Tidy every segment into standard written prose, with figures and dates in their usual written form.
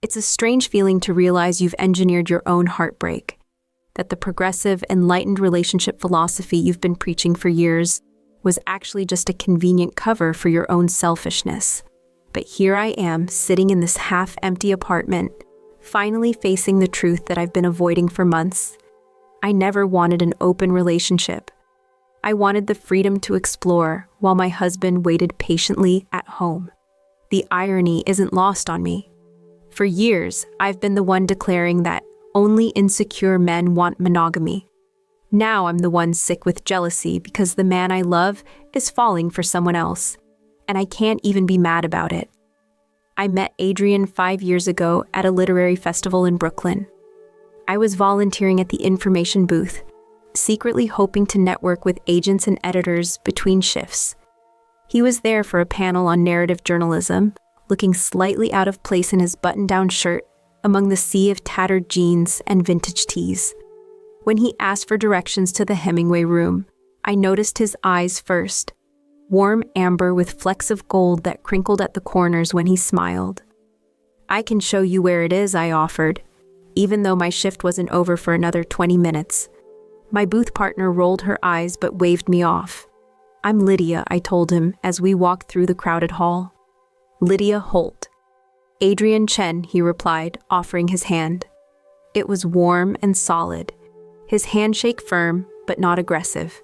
It's a strange feeling to realize you've engineered your own heartbreak, that the progressive, enlightened relationship philosophy you've been preaching for years was actually just a convenient cover for your own selfishness. But here I am, sitting in this half-empty apartment, finally facing the truth that I've been avoiding for months. I never wanted an open relationship. I wanted the freedom to explore while my husband waited patiently at home. The irony isn't lost on me. For years, I've been the one declaring that only insecure men want monogamy. Now I'm the one sick with jealousy because the man I love is falling for someone else, and I can't even be mad about it. I met Adrian 5 years ago at a literary festival in Brooklyn. I was volunteering at the information booth, secretly hoping to network with agents and editors between shifts. He was there for a panel on narrative journalism, looking slightly out of place in his button-down shirt among the sea of tattered jeans and vintage tees. When he asked for directions to the Hemingway room, I noticed his eyes first, warm amber with flecks of gold that crinkled at the corners when he smiled. "I can show you where it is," I offered, even though my shift wasn't over for another 20 minutes. My booth partner rolled her eyes but waved me off. "I'm Lydia," I told him as we walked through the crowded hall. "Lydia Holt." "Adrian Chen," he replied, offering his hand. It was warm and solid, his handshake firm but not aggressive.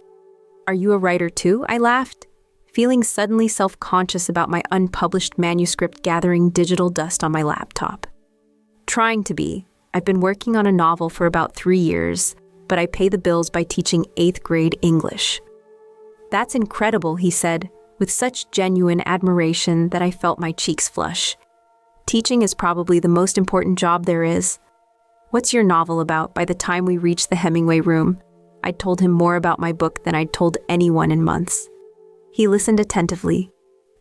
"Are you a writer too?" I laughed, feeling suddenly self-conscious about my unpublished manuscript gathering digital dust on my laptop. "Trying to be. I've been working on a novel for about 3 years, but I pay the bills by teaching 8th grade English." "That's incredible," he said, with such genuine admiration that I felt my cheeks flush. "Teaching is probably the most important job there is." "What's your novel about?" By the time we reached the Hemingway room, I'd told him more about my book than I'd told anyone in months. He listened attentively,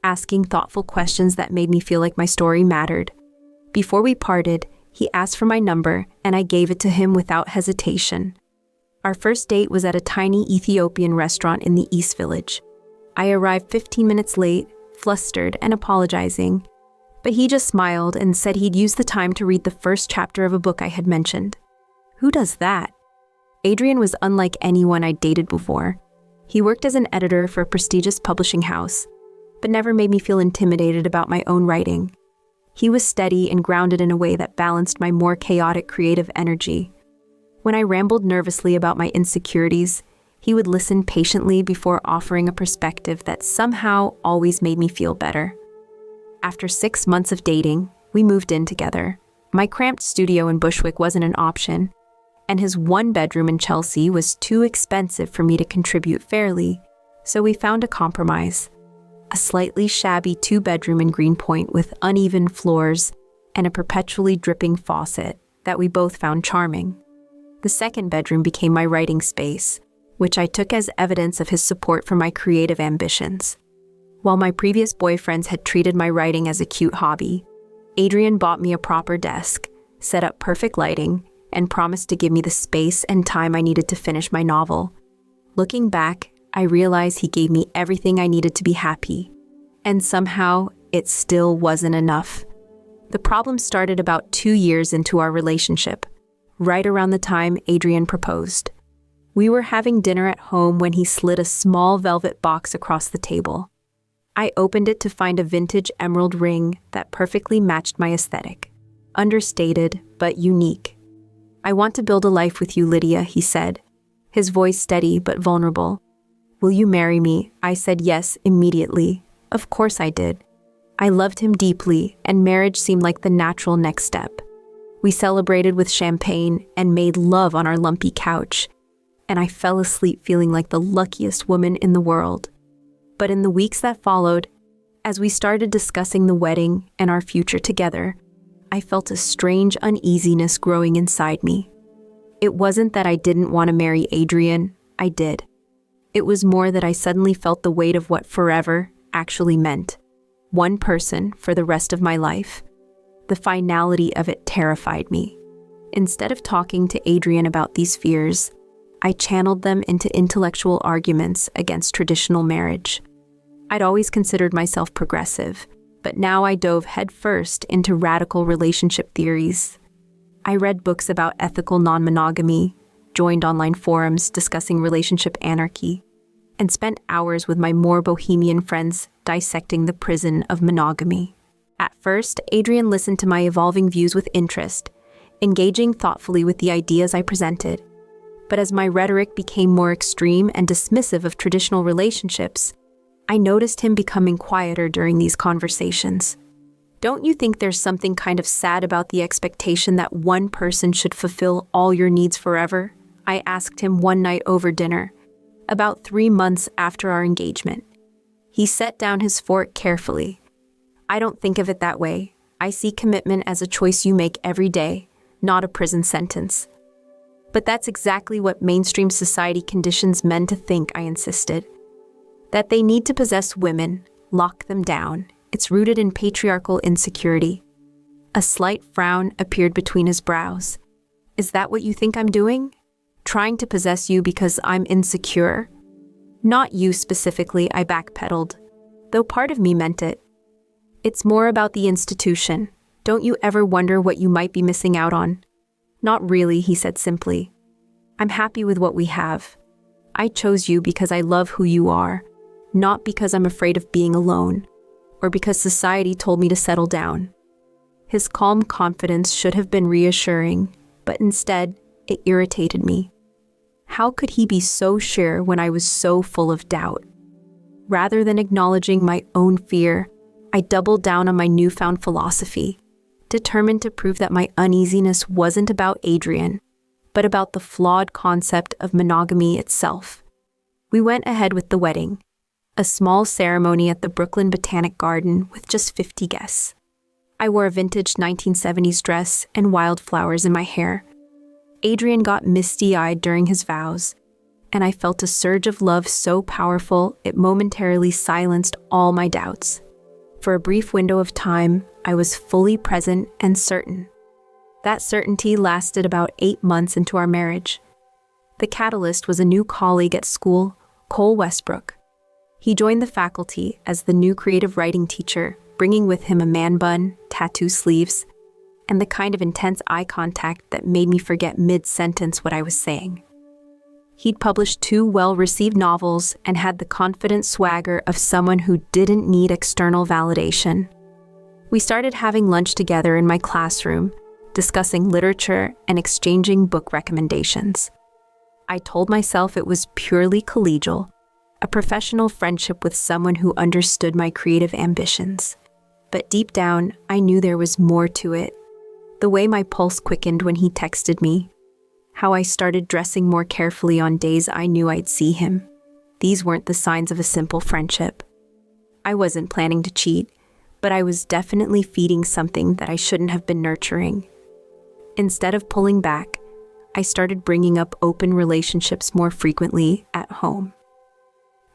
asking thoughtful questions that made me feel like my story mattered. Before we parted, he asked for my number, and I gave it to him without hesitation. Our first date was at a tiny Ethiopian restaurant in the East Village. I arrived 15 minutes late, flustered and apologizing, but he just smiled and said he'd use the time to read the first chapter of a book I had mentioned. Who does that? Adrian was unlike anyone I'd dated before. He worked as an editor for a prestigious publishing house, but never made me feel intimidated about my own writing. He was steady and grounded in a way that balanced my more chaotic creative energy. When I rambled nervously about my insecurities, he would listen patiently before offering a perspective that somehow always made me feel better. After 6 months of dating, we moved in together. My cramped studio in Bushwick wasn't an option, and his 1-bedroom in Chelsea was too expensive for me to contribute fairly, so we found a compromise. A slightly shabby 2-bedroom in Greenpoint with uneven floors and a perpetually dripping faucet that we both found charming. The 2nd bedroom became my writing space, which I took as evidence of his support for my creative ambitions. While my previous boyfriends had treated my writing as a cute hobby, Adrian bought me a proper desk, set up perfect lighting, and promised to give me the space and time I needed to finish my novel. Looking back, I realized he gave me everything I needed to be happy, and somehow it still wasn't enough. The problem started about 2 years into our relationship, right around the time Adrian proposed. We were having dinner at home when he slid a small velvet box across the table. I opened it to find a vintage emerald ring that perfectly matched my aesthetic. Understated, but unique. "I want to build a life with you, Lydia," he said, his voice steady but vulnerable. "Will you marry me?" I said yes immediately. Of course I did. I loved him deeply, and marriage seemed like the natural next step. We celebrated with champagne and made love on our lumpy couch, and I fell asleep feeling like the luckiest woman in the world. But in the weeks that followed, as we started discussing the wedding and our future together, I felt a strange uneasiness growing inside me. It wasn't that I didn't want to marry Adrian, I did. It was more that I suddenly felt the weight of what forever actually meant. One person for the rest of my life. The finality of it terrified me. Instead of talking to Adrian about these fears, I channeled them into intellectual arguments against traditional marriage. I'd always considered myself progressive, But now I dove headfirst into radical relationship theories. I read books about ethical non-monogamy, joined online forums discussing relationship anarchy, and spent hours with my more bohemian friends dissecting the prison of monogamy. At first, Adrian listened to my evolving views with interest, engaging thoughtfully with the ideas I presented. But as my rhetoric became more extreme and dismissive of traditional relationships, I noticed him becoming quieter during these conversations. Don't you think there's something kind of sad about the expectation that one person should fulfill all your needs forever? I asked him one night over dinner, about 3 months after our engagement. He set down his fork carefully. I don't think of it that way. I see commitment as a choice you make every day, not a prison sentence. But that's exactly what mainstream society conditions men to think, I insisted. That they need to possess women, lock them down. It's rooted in patriarchal insecurity. A slight frown appeared between his brows. Is that what you think I'm doing? Trying to possess you because I'm insecure? Not you specifically, I backpedaled, though part of me meant it. It's more about the institution. Don't you ever wonder what you might be missing out on? Not really, he said simply. I'm happy with what we have. I chose you because I love who you are, not because I'm afraid of being alone, or because society told me to settle down. His calm confidence should have been reassuring, but instead, it irritated me. How could he be so sure when I was so full of doubt? Rather than acknowledging my own fear, I doubled down on my newfound philosophy, determined to prove that my uneasiness wasn't about Adrian, but about the flawed concept of monogamy itself. We went ahead with the wedding, a small ceremony at the Brooklyn Botanic Garden with just 50 guests. I wore a vintage 1970s dress and wildflowers in my hair. Adrian got misty-eyed during his vows, and I felt a surge of love so powerful it momentarily silenced all my doubts. For a brief window of time, I was fully present and certain. That certainty lasted about 8 months into our marriage. The catalyst was a new colleague at school, Cole Westbrook. He joined the faculty as the new creative writing teacher, bringing with him a man bun, tattoo sleeves, and the kind of intense eye contact that made me forget mid-sentence what I was saying. He'd published 2 well-received novels and had the confident swagger of someone who didn't need external validation. We started having lunch together in my classroom, discussing literature and exchanging book recommendations. I told myself it was purely collegial, a professional friendship with someone who understood my creative ambitions. But deep down, I knew there was more to it. The way my pulse quickened when he texted me, how I started dressing more carefully on days I knew I'd see him. These weren't the signs of a simple friendship. I wasn't planning to cheat, but I was definitely feeding something that I shouldn't have been nurturing. Instead of pulling back, I started bringing up open relationships more frequently at home.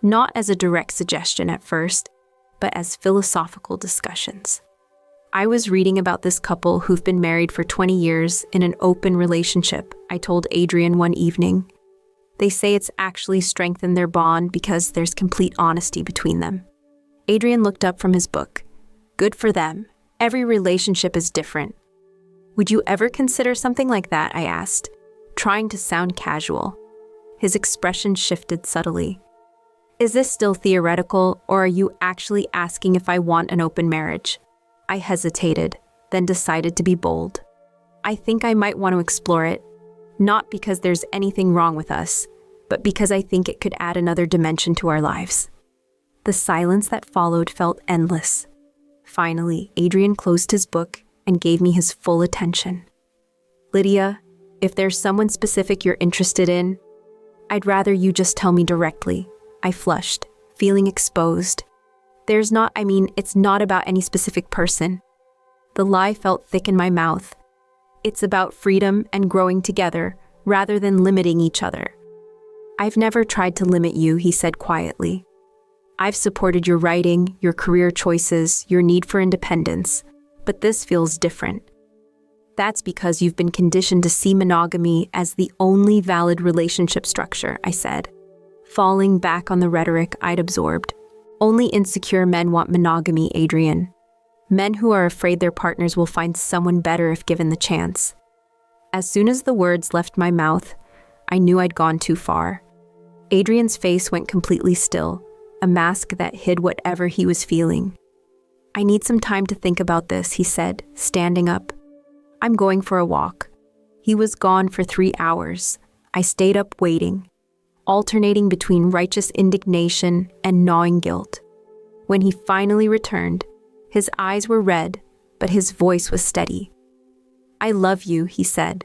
Not as a direct suggestion at first, but as philosophical discussions. I was reading about this couple who've been married for 20 years in an open relationship, I told Adrian one evening. They say it's actually strengthened their bond because there's complete honesty between them. Adrian looked up from his book. Good for them. Every relationship is different. Would you ever consider something like that? I asked, trying to sound casual. His expression shifted subtly. Is this still theoretical, or are you actually asking if I want an open marriage? I hesitated, then decided to be bold. I think I might want to explore it, not because there's anything wrong with us, but because I think it could add another dimension to our lives. The silence that followed felt endless. Finally, Adrian closed his book and gave me his full attention. Lydia, if there's someone specific you're interested in, I'd rather you just tell me directly. I flushed, feeling exposed. It's not about any specific person. The lie felt thick in my mouth. It's about freedom and growing together, rather than limiting each other. I've never tried to limit you, he said quietly. I've supported your writing, your career choices, your need for independence, but this feels different. That's because you've been conditioned to see monogamy as the only valid relationship structure, I said, falling back on the rhetoric I'd absorbed. Only insecure men want monogamy, Adrian. Men who are afraid their partners will find someone better if given the chance. As soon as the words left my mouth, I knew I'd gone too far. Adrian's face went completely still, a mask that hid whatever he was feeling. "I need some time to think about this," he said, standing up. "I'm going for a walk." He was gone for 3 hours. I stayed up waiting, alternating between righteous indignation and gnawing guilt. When he finally returned, his eyes were red, but his voice was steady. "I love you," he said,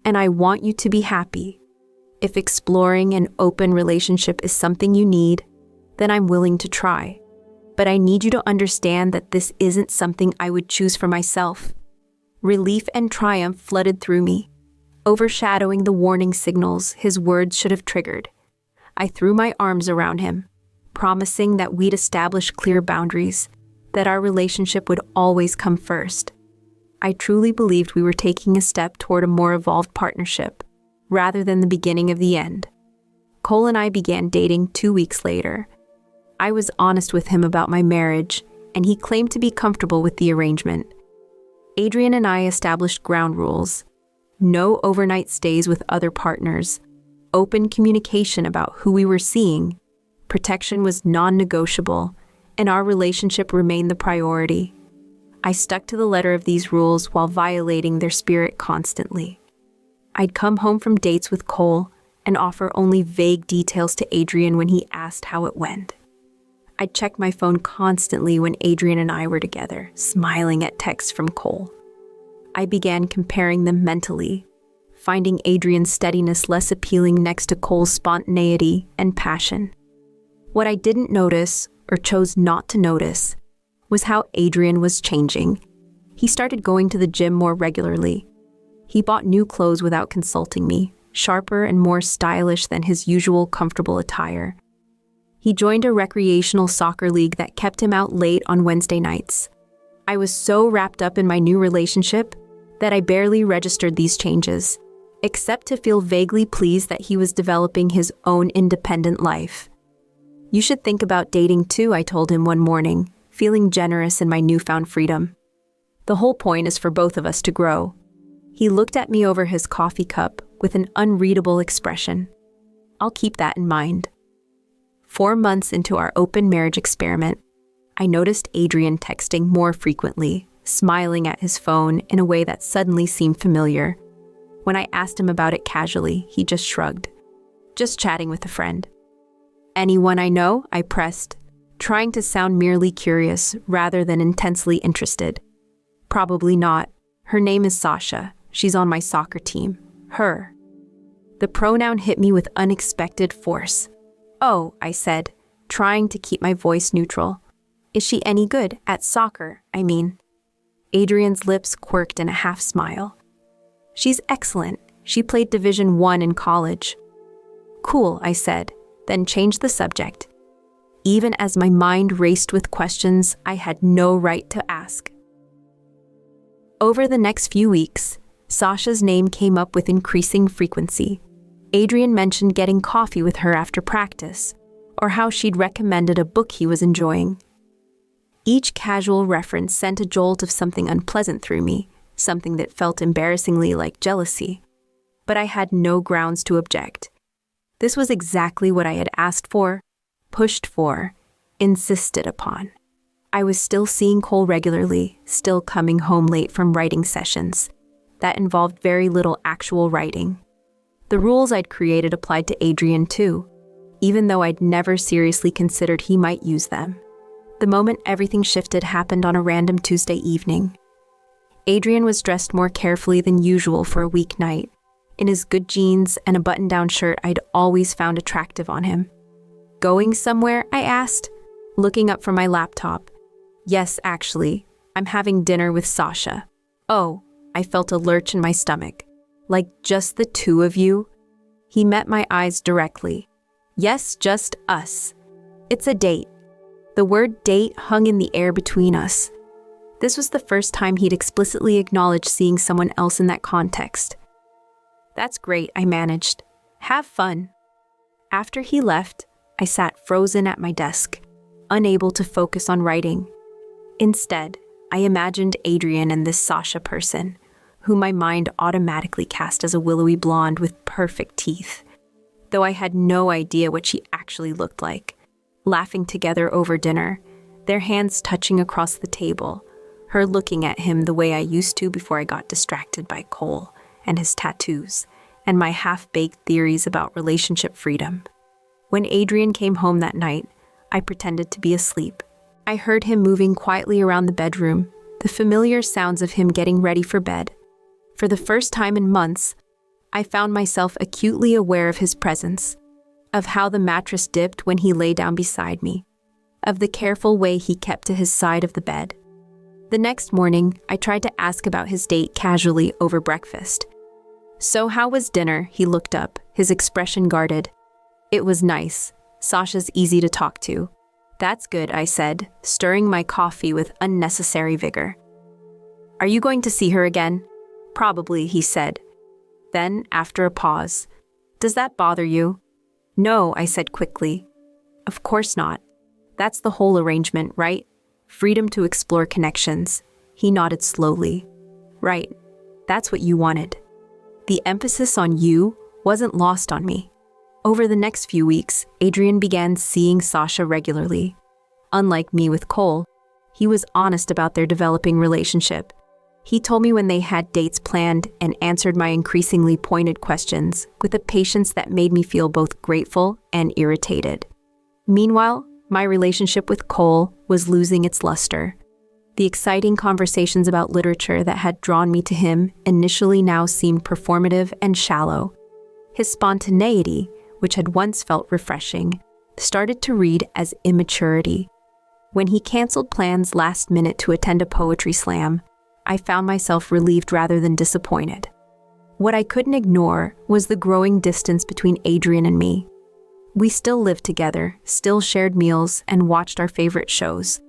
"and I want you to be happy. If exploring an open relationship is something you need, then I'm willing to try. But I need you to understand that this isn't something I would choose for myself." Relief and triumph flooded through me, overshadowing the warning signals his words should have triggered. I threw my arms around him, promising that we'd establish clear boundaries, that our relationship would always come first. I truly believed we were taking a step toward a more evolved partnership, rather than the beginning of the end. Cole and I began dating 2 weeks later. I was honest with him about my marriage, and he claimed to be comfortable with the arrangement. Adrian and I established ground rules: no overnight stays with other partners, open communication about who we were seeing, protection was non-negotiable, and our relationship remained the priority. I stuck to the letter of these rules while violating their spirit constantly. I'd come home from dates with Cole and offer only vague details to Adrian when he asked how it went. I'd check my phone constantly when Adrian and I were together, smiling at texts from Cole. I began comparing them mentally, finding Adrian's steadiness less appealing next to Cole's spontaneity and passion. What I didn't notice, or chose not to notice, was how Adrian was changing. He started going to the gym more regularly. He bought new clothes without consulting me, sharper and more stylish than his usual comfortable attire. He joined a recreational soccer league that kept him out late on Wednesday nights. I was so wrapped up in my new relationship that I barely registered these changes, except to feel vaguely pleased that he was developing his own independent life. "You should think about dating too," I told him one morning, feeling generous in my newfound freedom. "The whole point is for both of us to grow." He looked at me over his coffee cup with an unreadable expression. "I'll keep that in mind." 4 months into our open marriage experiment, I noticed Adrian texting more frequently, smiling at his phone in a way that suddenly seemed familiar. When I asked him about it casually, he just shrugged. "Just chatting with a friend." "Anyone I know?" I pressed, trying to sound merely curious rather than intensely interested. "Probably not. Her name is Sasha. She's on my soccer team." Her. The pronoun hit me with unexpected force. "Oh," I said, trying to keep my voice neutral. "Is she any good at soccer, I mean?" Adrian's lips quirked in a half smile. "She's excellent. She played Division I in college." "Cool," I said, then changed the subject, even as my mind raced with questions I had no right to ask. Over the next few weeks, Sasha's name came up with increasing frequency. Adrian mentioned getting coffee with her after practice, or how she'd recommended a book he was enjoying. Each casual reference sent a jolt of something unpleasant through me, something that felt embarrassingly like jealousy. But I had no grounds to object. This was exactly what I had asked for, pushed for, insisted upon. I was still seeing Cole regularly, still coming home late from writing sessions. That involved very little actual writing. The rules I'd created applied to Adrian too, even though I'd never seriously considered he might use them. The moment everything shifted happened on a random Tuesday evening. Adrian was dressed more carefully than usual for a weeknight, in his good jeans and a button-down shirt I'd always found attractive on him. "Going somewhere?" I asked, looking up from my laptop. "Yes, actually. I'm having dinner with Sasha." "Oh," I felt a lurch in my stomach. "Like just the two of you?" He met my eyes directly. "Yes, just us. It's a date." The word date hung in the air between us. This was the first time he'd explicitly acknowledged seeing someone else in that context. "That's great," I managed. "Have fun." After he left, I sat frozen at my desk, unable to focus on writing. Instead, I imagined Adrian and this Sasha person, whom my mind automatically cast as a willowy blonde with perfect teeth, though I had no idea what she actually looked like. Laughing together over dinner, their hands touching across the table, her looking at him the way I used to before I got distracted by Cole and his tattoos, and my half-baked theories about relationship freedom. When Adrian came home that night, I pretended to be asleep. I heard him moving quietly around the bedroom, the familiar sounds of him getting ready for bed. For the first time in months, I found myself acutely aware of his presence, of how the mattress dipped when he lay down beside me, of the careful way he kept to his side of the bed. The next morning, I tried to ask about his date casually over breakfast. "So how was dinner?" He looked up, his expression guarded. "It was nice. Sasha's easy to talk to." "That's good," I said, stirring my coffee with unnecessary vigor. "Are you going to see her again?" "Probably," he said. Then, after a pause, "Does that bother you?" "No," I said quickly. "Of course not. That's the whole arrangement, right? Freedom to explore connections." He nodded slowly. "Right. That's what you wanted." The emphasis on "you" wasn't lost on me. Over the next few weeks, Adrian began seeing Sasha regularly. Unlike me with Cole, he was honest about their developing relationship. He told me when they had dates planned and answered my increasingly pointed questions with a patience that made me feel both grateful and irritated. Meanwhile, my relationship with Cole was losing its luster. The exciting conversations about literature that had drawn me to him initially now seemed performative and shallow. His spontaneity, which had once felt refreshing, started to read as immaturity. When he canceled plans last minute to attend a poetry slam, I found myself relieved rather than disappointed. What I couldn't ignore was the growing distance between Adrian and me. We still lived together, still shared meals, and watched our favorite shows.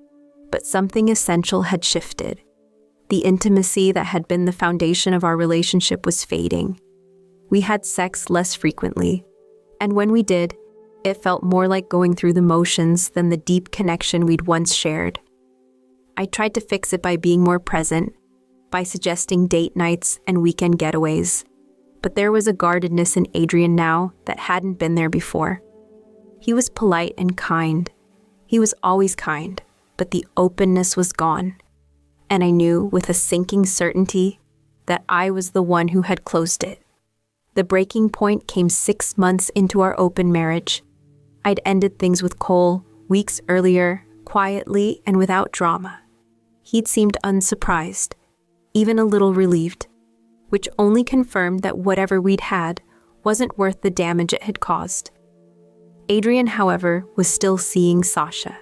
But something essential had shifted. The intimacy that had been the foundation of our relationship was fading. We had sex less frequently, and when we did, it felt more like going through the motions than the deep connection we'd once shared. I tried to fix it by being more present, by suggesting date nights and weekend getaways. But there was a guardedness in Adrian now that hadn't been there before. He was polite and kind. He was always kind, but the openness was gone. And I knew with a sinking certainty that I was the one who had closed it. The breaking point came 6 months into our open marriage. I'd ended things with Cole weeks earlier, quietly and without drama. He'd seemed unsurprised, even a little relieved, which only confirmed that whatever we'd had wasn't worth the damage it had caused. Adrian, however, was still seeing Sasha.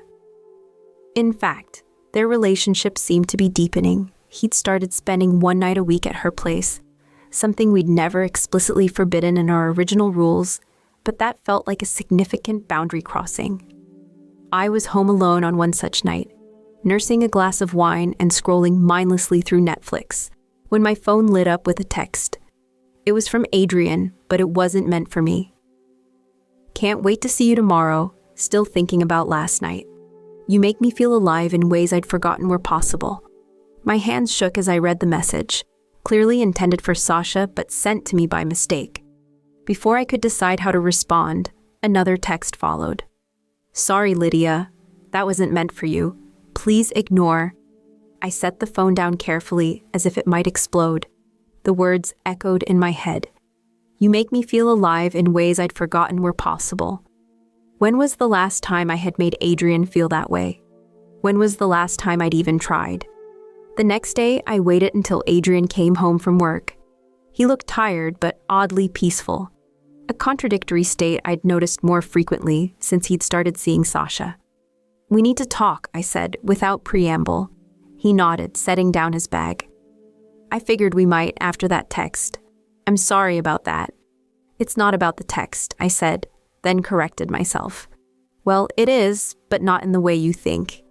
In fact, their relationship seemed to be deepening. He'd started spending one night a week at her place, something we'd never explicitly forbidden in our original rules, but that felt like a significant boundary crossing. I was home alone on one such night, nursing a glass of wine and scrolling mindlessly through Netflix, when my phone lit up with a text. It was from Adrian, but it wasn't meant for me. "Can't wait to see you tomorrow, still thinking about last night. You make me feel alive in ways I'd forgotten were possible." My hands shook as I read the message, clearly intended for Sasha but sent to me by mistake. Before I could decide how to respond, another text followed. "Sorry, Lydia. That wasn't meant for you. Please ignore." I set the phone down carefully as if it might explode. The words echoed in my head. "You make me feel alive in ways I'd forgotten were possible." When was the last time I had made Adrian feel that way? When was the last time I'd even tried? The next day, I waited until Adrian came home from work. He looked tired but oddly peaceful, a contradictory state I'd noticed more frequently since he'd started seeing Sasha. "We need to talk," I said, without preamble. He nodded, setting down his bag. "I figured we might after that text. I'm sorry about that." "It's not about the text," I said, then corrected myself. "Well, it is, but not in the way you think.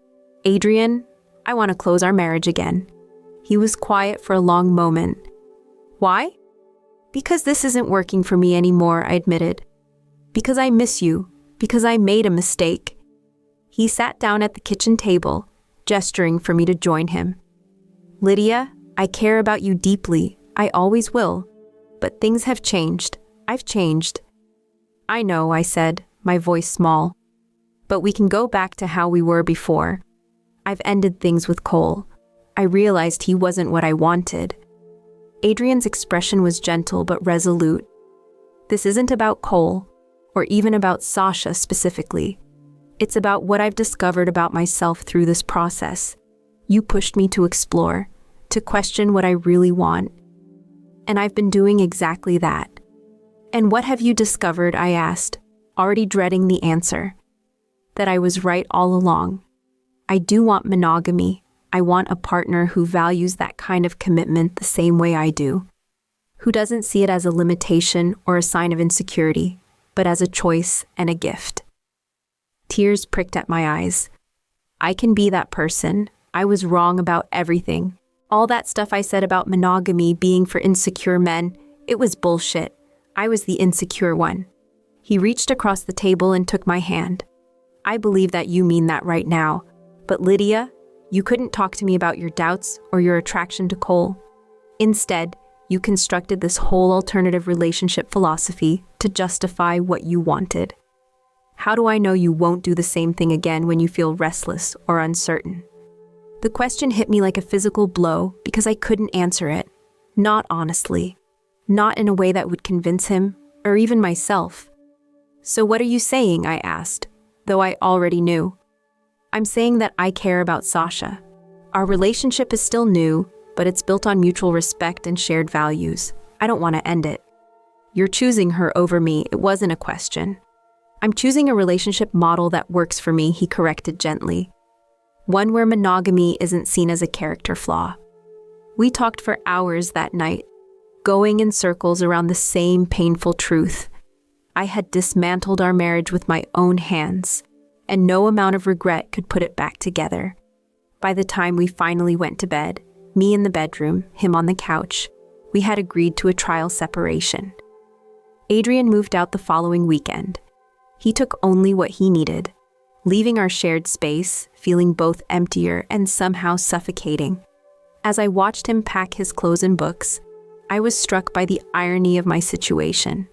Adrian, I want to close our marriage again." He was quiet for a long moment. "Why?" "Because this isn't working for me anymore," I admitted. "Because I miss you. Because I made a mistake." He sat down at the kitchen table, gesturing for me to join him. Lydia, I care about you deeply. I always will. But things have changed. I've changed. I know, I said, my voice small. But we can go back to how we were before. I've ended things with Cole. I realized he wasn't what I wanted. Adrian's expression was gentle but resolute. This isn't about Cole, or even about Sasha specifically. It's about what I've discovered about myself through this process. You pushed me to explore, to question what I really want. And I've been doing exactly that. And what have you discovered, I asked, already dreading the answer. That I was right all along. I do want monogamy. I want a partner who values that kind of commitment the same way I do. Who doesn't see it as a limitation or a sign of insecurity, but as a choice and a gift. Tears pricked at my eyes. I can be that person. I was wrong about everything. All that stuff I said about monogamy being for insecure men, it was bullshit. I was the insecure one. He reached across the table and took my hand. I believe that you mean that right now. But Lydia, you couldn't talk to me about your doubts or your attraction to Cole. Instead, you constructed this whole alternative relationship philosophy to justify what you wanted. How do I know you won't do the same thing again when you feel restless or uncertain? The question hit me like a physical blow because I couldn't answer it. Not honestly. Not in a way that would convince him, or even myself. So what are you saying, I asked, though I already knew. I'm saying that I care about Sasha. Our relationship is still new, but it's built on mutual respect and shared values. I don't want to end it. You're choosing her over me, it wasn't a question. I'm choosing a relationship model that works for me, he corrected gently. One where monogamy isn't seen as a character flaw. We talked for hours that night, going in circles around the same painful truth. I had dismantled our marriage with my own hands, and no amount of regret could put it back together. By the time we finally went to bed, me in the bedroom, him on the couch, we had agreed to a trial separation. Adrian moved out the following weekend. He took only what he needed, leaving our shared space, feeling both emptier and somehow suffocating. As I watched him pack his clothes and books, I was struck by the irony of my situation.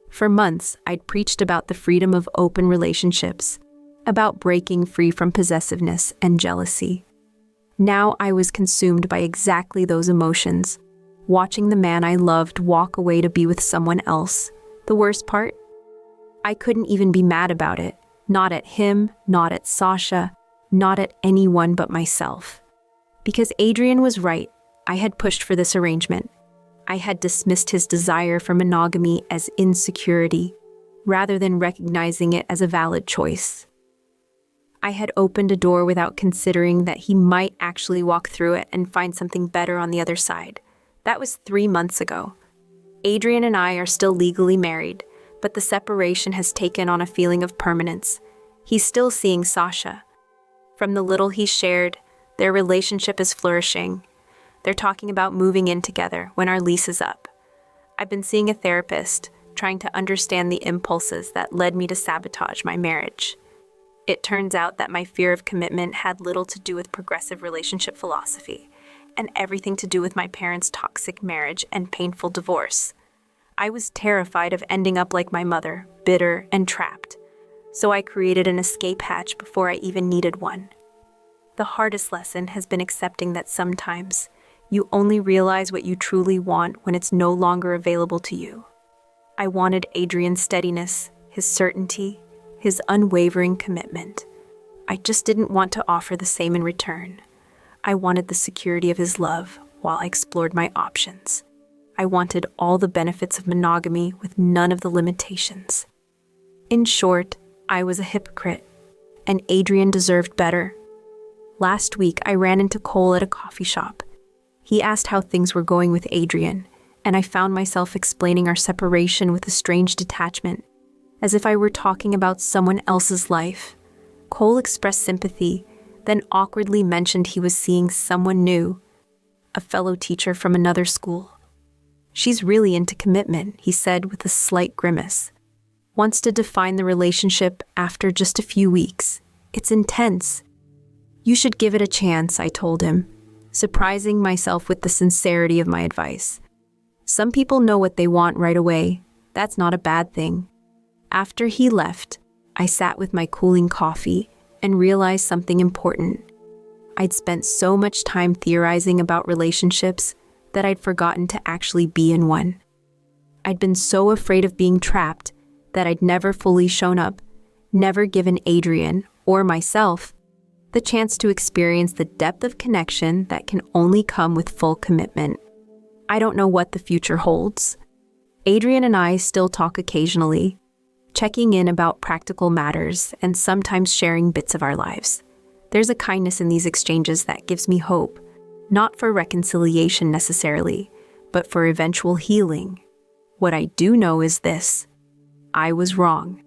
For months, I'd preached about the freedom of open relationships, about breaking free from possessiveness and jealousy. Now I was consumed by exactly those emotions, watching the man I loved walk away to be with someone else. The worst part? I couldn't even be mad about it. Not at him, not at Sasha, not at anyone but myself. Because Adrian was right, I had pushed for this arrangement. I had dismissed his desire for monogamy as insecurity, rather than recognizing it as a valid choice. I had opened a door without considering that he might actually walk through it and find something better on the other side. That was 3 months ago. Adrian and I are still legally married, but the separation has taken on a feeling of permanence. He's still seeing Sasha. From the little he's shared, their relationship is flourishing. They're talking about moving in together when our lease is up. I've been seeing a therapist, trying to understand the impulses that led me to sabotage my marriage. It turns out that my fear of commitment had little to do with progressive relationship philosophy, and everything to do with my parents' toxic marriage and painful divorce. I was terrified of ending up like my mother, bitter and trapped, so I created an escape hatch before I even needed one. The hardest lesson has been accepting that sometimes you only realize what you truly want when it's no longer available to you. I wanted Adrian's steadiness, his certainty, his unwavering commitment. I just didn't want to offer the same in return. I wanted the security of his love while I explored my options. I wanted all the benefits of monogamy with none of the limitations. In short, I was a hypocrite, and Adrian deserved better. Last week, I ran into Cole at a coffee shop. He asked how things were going with Adrian, and I found myself explaining our separation with a strange detachment, as if I were talking about someone else's life. Cole expressed sympathy, then awkwardly mentioned he was seeing someone new, a fellow teacher from another school. She's really into commitment, he said with a slight grimace. Wants to define the relationship after just a few weeks. It's intense. You should give it a chance, I told him. surprising myself with the sincerity of my advice. Some people know what they want right away. That's not a bad thing. After he left, I sat with my cooling coffee and realized something important. I'd spent so much time theorizing about relationships that I'd forgotten to actually be in one. I'd been so afraid of being trapped that I'd never fully shown up, never given Adrian, or myself, the chance to experience the depth of connection that can only come with full commitment. I don't know what the future holds. Adrian and I still talk occasionally, checking in about practical matters and sometimes sharing bits of our lives. There's a kindness in these exchanges that gives me hope, not for reconciliation necessarily, but for eventual healing. What I do know is this: I was wrong.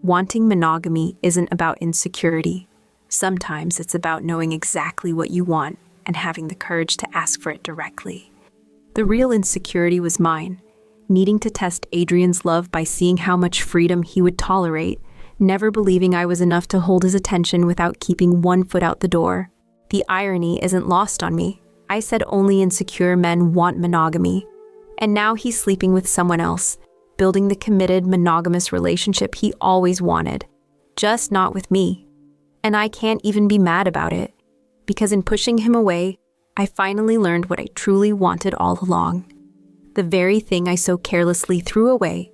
Wanting monogamy isn't about insecurity. Sometimes it's about knowing exactly what you want and having the courage to ask for it directly. The real insecurity was mine, needing to test Adrian's love by seeing how much freedom he would tolerate, never believing I was enough to hold his attention without keeping one foot out the door. The irony isn't lost on me. I said only insecure men want monogamy. And now he's sleeping with someone else, building the committed, monogamous relationship he always wanted, just not with me. And I can't even be mad about it, because in pushing him away, I finally learned what I truly wanted all along. The very thing I so carelessly threw away,